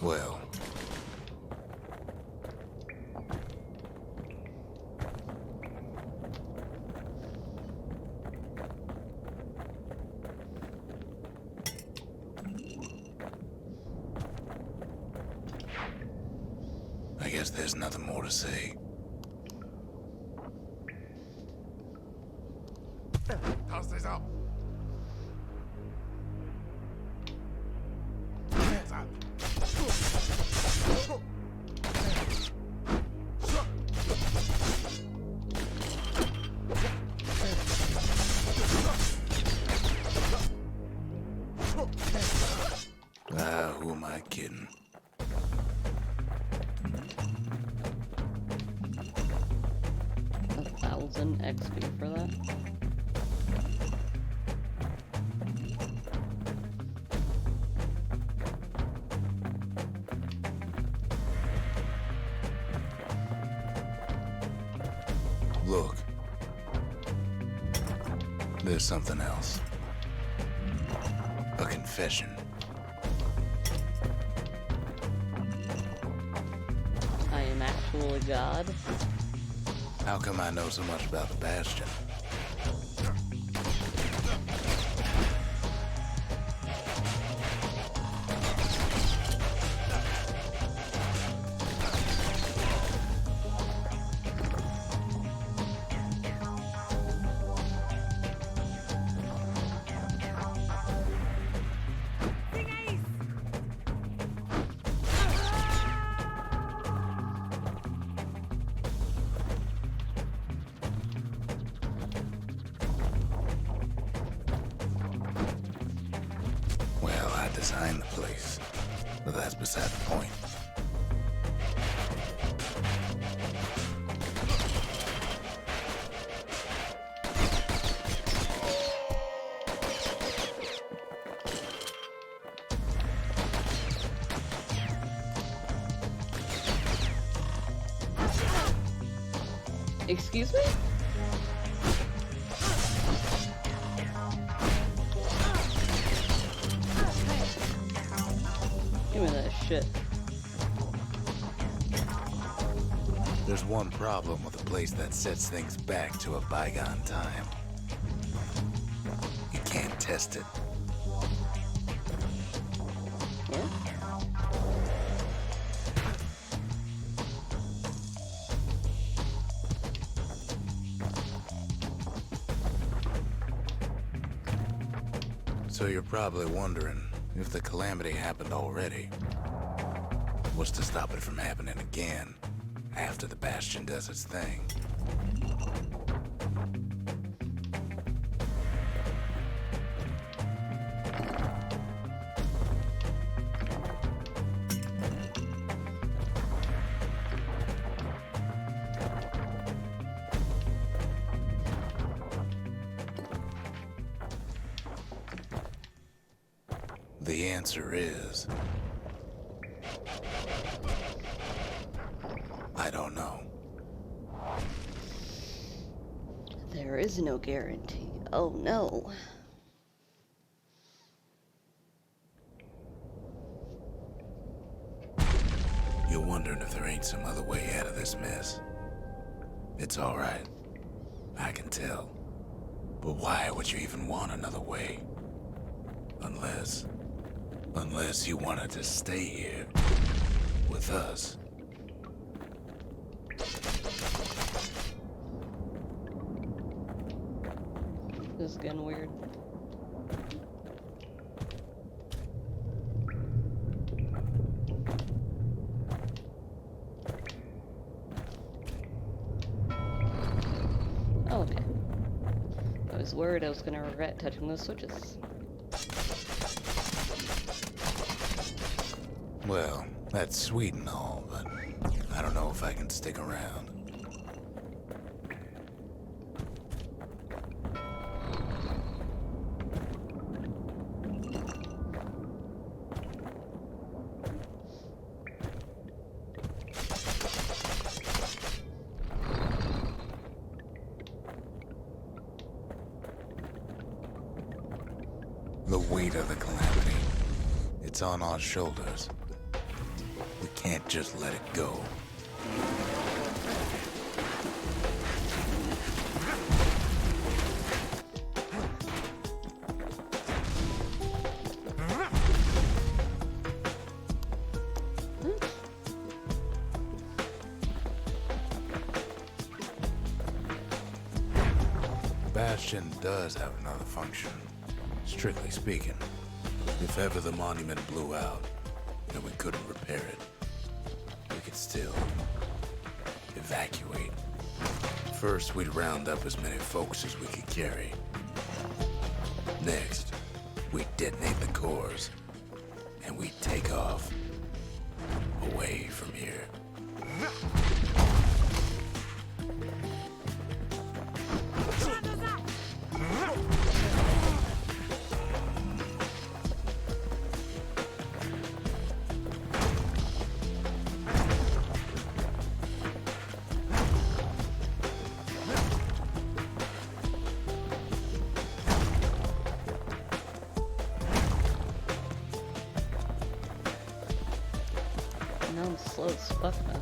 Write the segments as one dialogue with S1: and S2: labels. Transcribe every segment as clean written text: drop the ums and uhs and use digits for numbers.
S1: Well, I guess there's nothing more to say.
S2: Toss this up. Hands up.
S1: Who am I kidding?
S3: 1,000 XP for that.
S1: Look. There's something else. A confession.
S3: I am actually God.
S1: How come I know so much about the Bastion? Well, I designed the place, but that's beside the point.
S3: Excuse me? Give me that shit.
S1: There's one problem with a place that sets things back to a bygone time. You can't test it.
S3: Yeah?
S1: So you're probably wondering if the calamity happened already. What's to stop it from happening again after the Bastion does its thing? The answer is... I don't know.
S3: There is no guarantee. Oh no.
S1: You're wondering if there ain't some other way out of this mess. It's all right. I can tell. But why would you even want another way? Unless you wanted to stay here with us.
S3: This is getting weird. Oh, okay. I was worried I was gonna regret touching those switches.
S1: Well, that's sweet and all, but I don't know if I can stick around. The weight of the calamity. It's on our shoulders. We can't just let it go. Bastion does have another function, strictly speaking. If ever the monument blew out and we couldn't repair it, we could still evacuate. First, we'd round up as many folks as we could carry. Next, we'd detonate the cores, and we'd take off away from here.
S3: Now I'm slow as fuck now.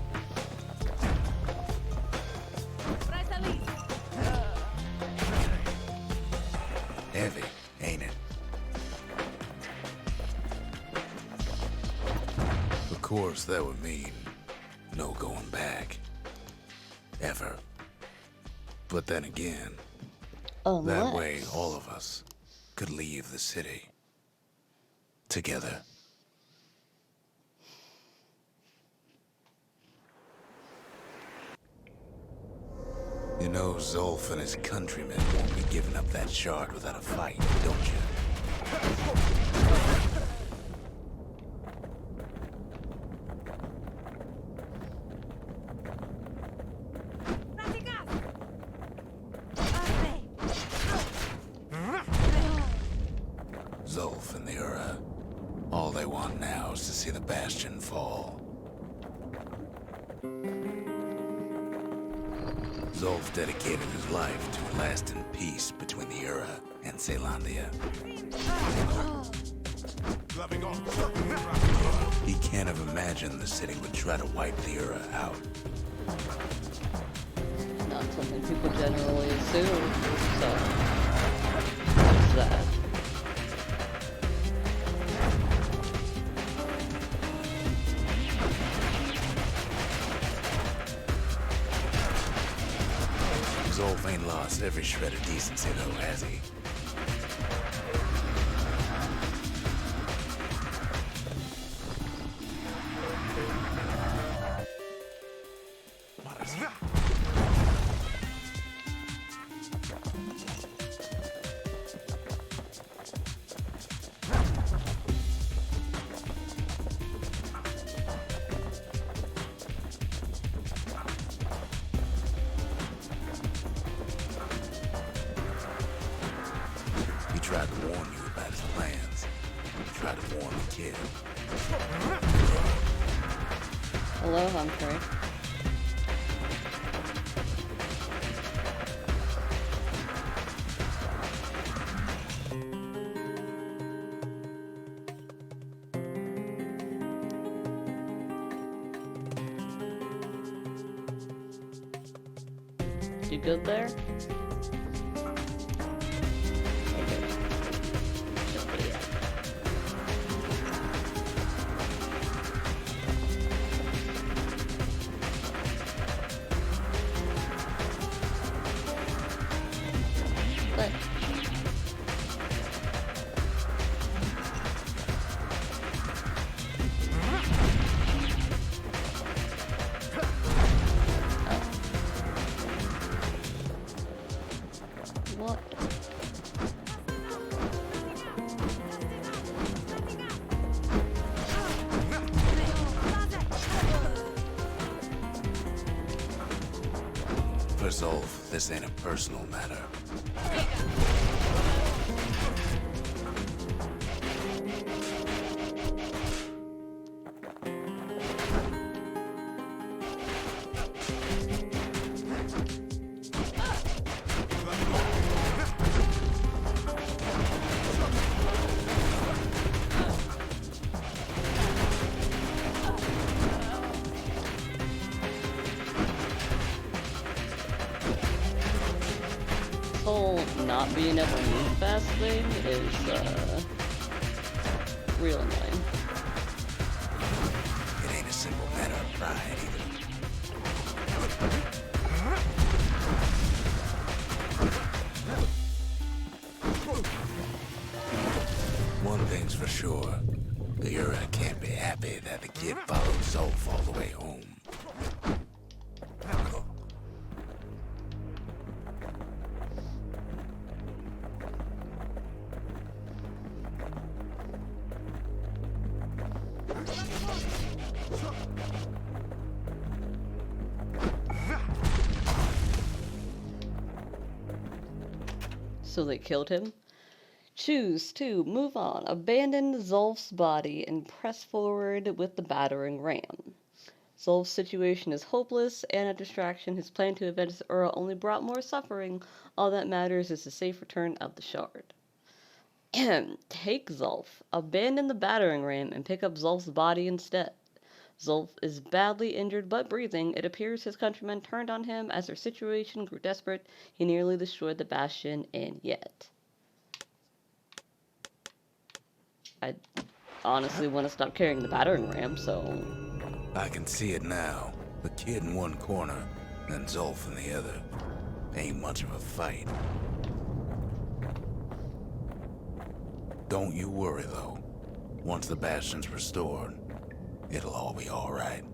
S1: Heavy, ain't it? Of course, that would mean no going back. Ever. But then again, that way all of us could leave the city. Together. You know Zolf and his countrymen won't be giving up that shard without a fight, don't you? Zolf and the Ura, all they want now is to see the Bastion fall. Zolf dedicated his life to a lasting peace between the Ura and Caelondia. He can't have imagined the city would try to wipe the Ura out.
S3: Not something people generally assume, so there's that.
S1: Zolf ain't lost every shred of decency though, has he? He tried to warn you about his plans. He tried to warn the kid.
S3: Hello, Humphrey. You good there? But what?
S1: For Zolf, this ain't a personal matter.
S3: whole not being able to move fast thing is real annoying.
S1: It ain't a simple matter of pride either. One thing's for sure, the Ura can't be happy that the kid followed Zolf all the way home.
S3: So they killed him? Choose to move on, abandon Zolf's body, and press forward with the battering ram. Zolf's situation is hopeless and a distraction. His plan to avenge Ura only brought more suffering. All that matters is the safe return of the shard. Take Zolf, abandon the battering ram, and pick up Zolf's body instead. Zolf is badly injured but breathing. It appears his countrymen turned on him as their situation grew desperate. He nearly destroyed the Bastion, and yet. I honestly want to stop carrying the battering ram, so...
S1: I can see it now. The kid in one corner, and Zolf in the other. Ain't much of a fight. Don't you worry, though. Once the Bastion's restored, it'll all be alright.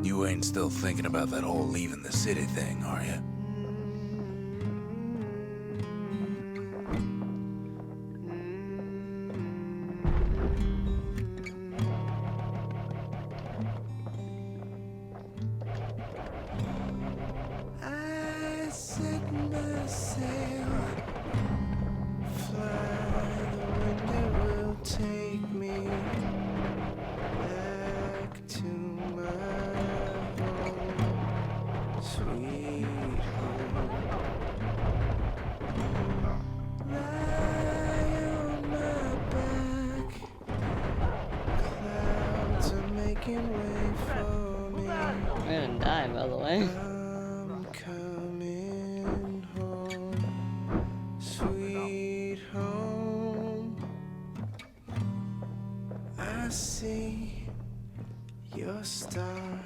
S1: You ain't still thinking about that whole leaving the city thing, are you?
S4: I set my sail, fly, the wind will take me back to my home, sweet home. Lie on my back, clouds are making way for me.
S3: I'm gonna die, by the way.
S4: I'm coming home, sweet home. I see your star,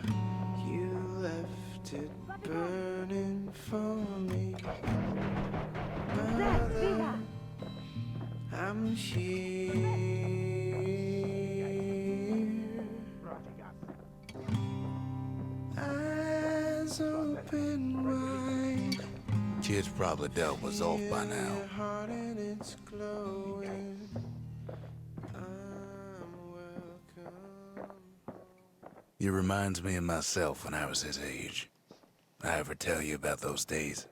S4: you left it burning for me. Mother, I'm here. Eyes open wide.
S1: Kid's probably dealt with Zolf by now.
S4: Your heart and it's glowing. I'm welcome.
S1: He reminds me of myself when I was his age. I ever tell you about those days?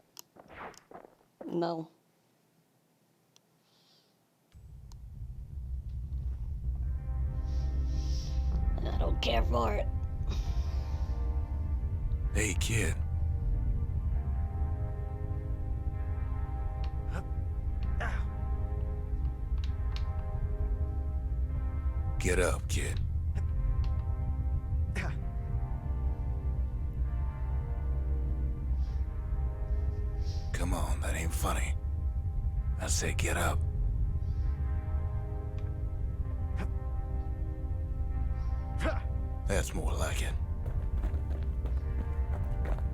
S3: No. I don't care for it.
S1: Hey, kid. Get up, kid. Come on, that ain't funny. I say get up. That's more like it.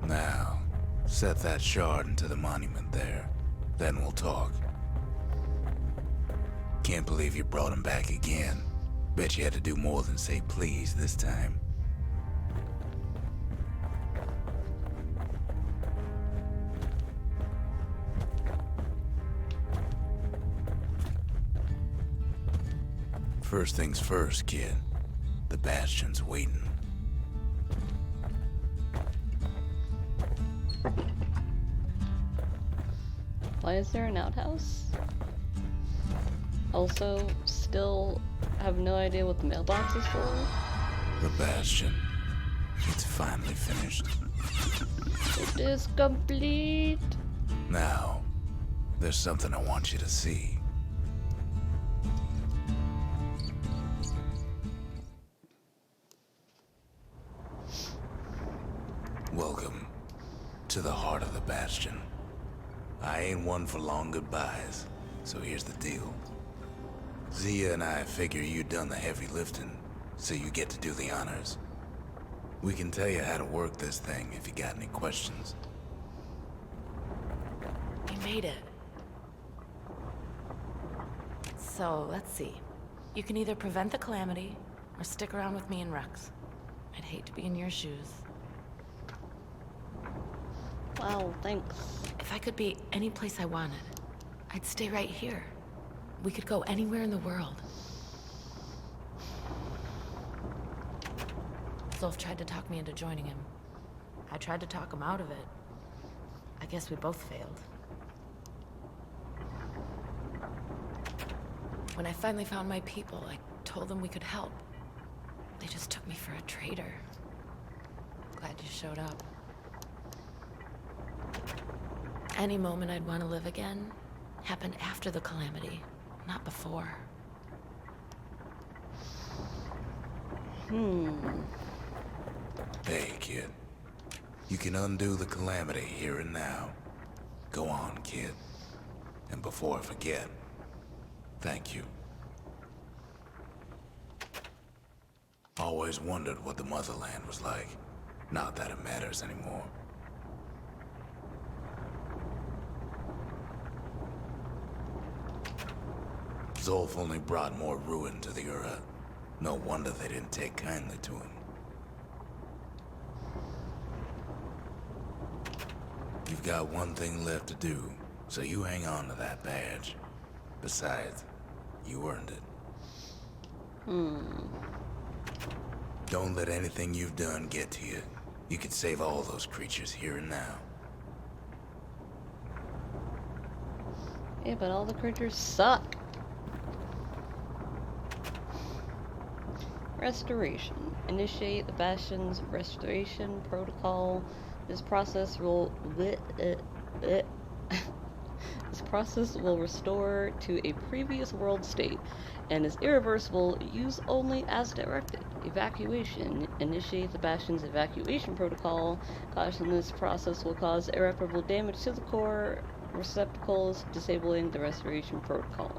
S1: Now, set that shard into the monument there. Then we'll talk. Can't believe you brought him back again. Bet you had to do more than say please this time. First things first, kid. The Bastion's waiting.
S3: Why is there an outhouse? Also, still have no idea what the mailbox is for.
S1: The Bastion. It's finally finished.
S3: It is complete.
S1: Now, there's something I want you to see. Bastion. I ain't one for long goodbyes, so here's the deal. Zia and I figure you done the heavy lifting, so you get to do the honors. We can tell you how to work this thing if you got any questions.
S5: You made it. So, let's see. You can either prevent the calamity, or stick around with me and Rex. I'd hate to be in your shoes.
S3: Wow, thanks.
S5: If I could be any place I wanted, I'd stay right here. We could go anywhere in the world. Zolf tried to talk me into joining him. I tried to talk him out of it. I guess we both failed. When I finally found my people, I told them we could help. They just took me for a traitor. Glad you showed up. Any moment I'd want to live again happened after the calamity, not before.
S1: Hey, kid. You can undo the calamity here and now. Go on, kid. And before I forget, thank you. Always wondered what the motherland was like. Not that it matters anymore. Zolf only brought more ruin to the Ura. No wonder they didn't take kindly to him. You've got one thing left to do, so you hang on to that badge. Besides, you earned it. Don't let anything you've done get to you. You can save all those creatures here and now.
S3: Yeah, but all the creatures suck. Restoration. Initiate the Bastion's restoration protocol. This process will restore to a previous world state and is irreversible. Use only as directed. Evacuation. Initiate the Bastion's evacuation protocol. Caution: this process will cause irreparable damage to the core receptacles, disabling the restoration protocol.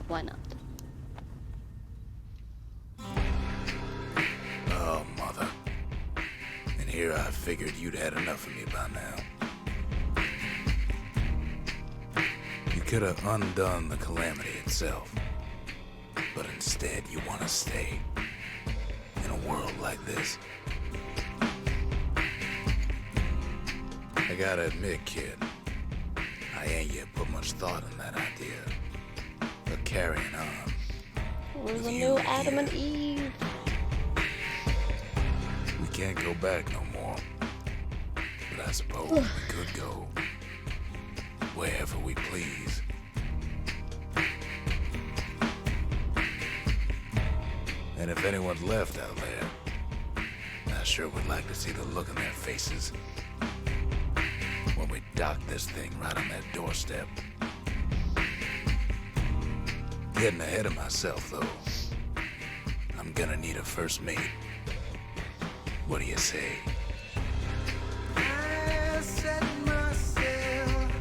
S3: Why not?
S1: Oh, mother. And here I figured you'd had enough of me by now. You could have undone the calamity itself, but instead you want to stay in a world like this. I gotta admit, kid, I ain't yet put much thought in that idea. But carrying on.
S3: There's
S1: with
S3: a
S1: you
S3: new Adam
S1: here,
S3: and Eve.
S1: we can't go back no more. But I suppose we could go wherever we please. And if anyone's left out there, I sure would like to see the look on their faces when we dock this thing right on that doorstep. Getting ahead of myself, though. I'm gonna need a first mate. What do you say?
S4: I set myself,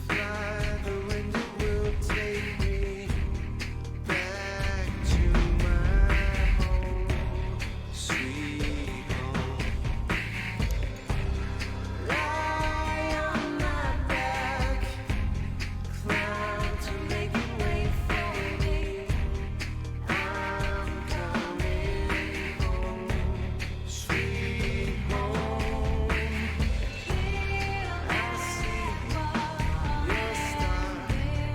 S4: fly, the wind it will take me back to my home, sweet home. Lie on my back, climb to make it wait for me. I'm coming home, sweet home. I see your star,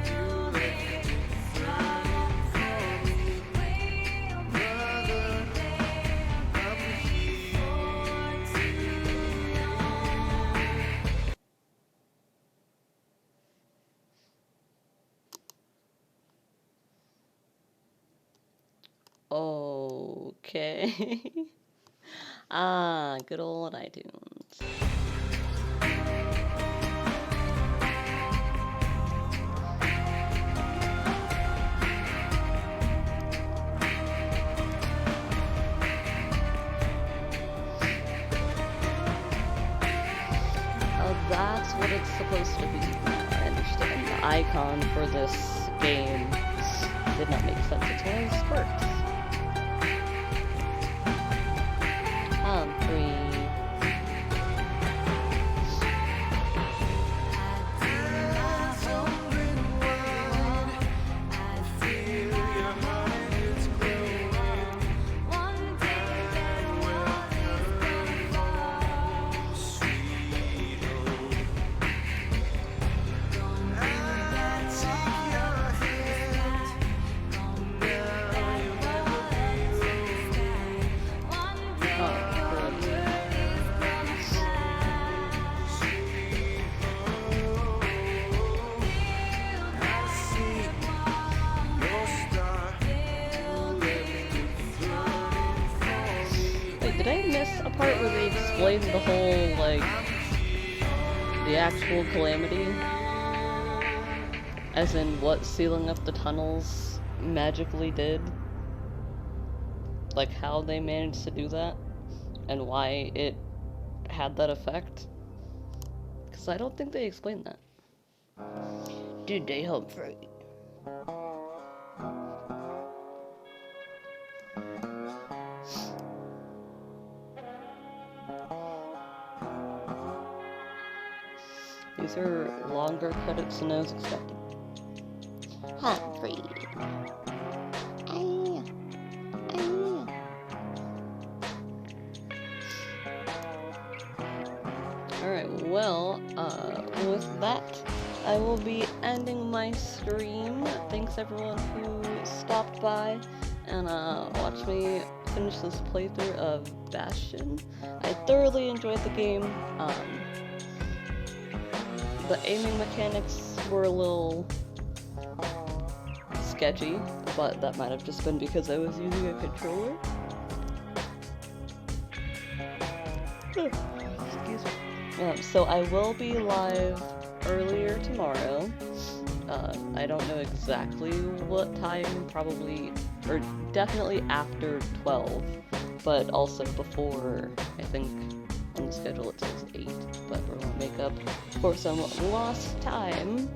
S4: you left it flying for me, brother. I'm here
S3: Okay. Ah, good old iTunes. it's supposed to be. I understand. The icon for this game did not make sense. It's one of those quirks. Free. Did I miss a part where they explained the whole, like, the actual calamity? As in what sealing up the tunnels magically did? Like how they managed to do that? And why it had that effect? Because I don't think they explained that. Did they, Humphrey? These are longer credits than I was expecting. Humphrey. Alright, well, with that, I will be ending my stream. Thanks everyone who stopped by and watched me finish this playthrough of Bastion. I thoroughly enjoyed the game. The aiming mechanics were a little sketchy, but that might have just been because I was using a controller. Excuse me. So I will be live earlier tomorrow. I don't know exactly what time, probably, or definitely after 12, but also before, I think, on the schedule it says 8, but we're gonna make up for some lost time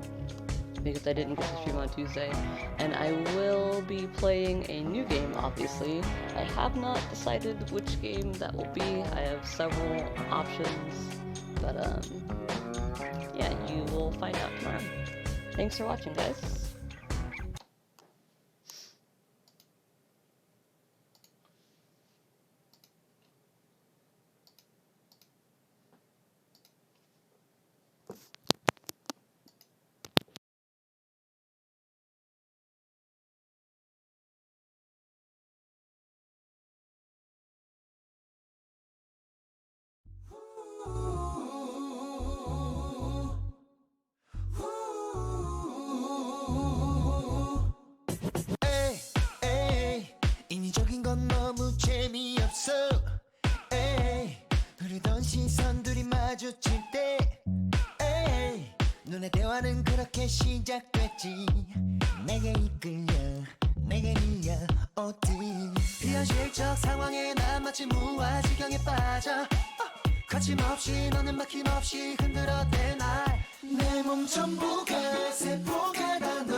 S3: because I didn't get to stream on Tuesday, and I will be playing a new game, obviously. I have not decided which game that will be. I have several options, but yeah, you will find out tomorrow. Thanks for watching, guys.
S4: 인위적인 건 너무 재미없어. 에이, 흐르던 시선들이 마주칠 때, 에이, 눈의 대화는 그렇게 시작됐지. 내게 이끌려, 내게 밀려오듯 비현실적 상황에 난 마치 무아지경에 빠져. 거침없이 너는 막힘없이 흔들어대 날. 내 몸 전부가 세포가 다 너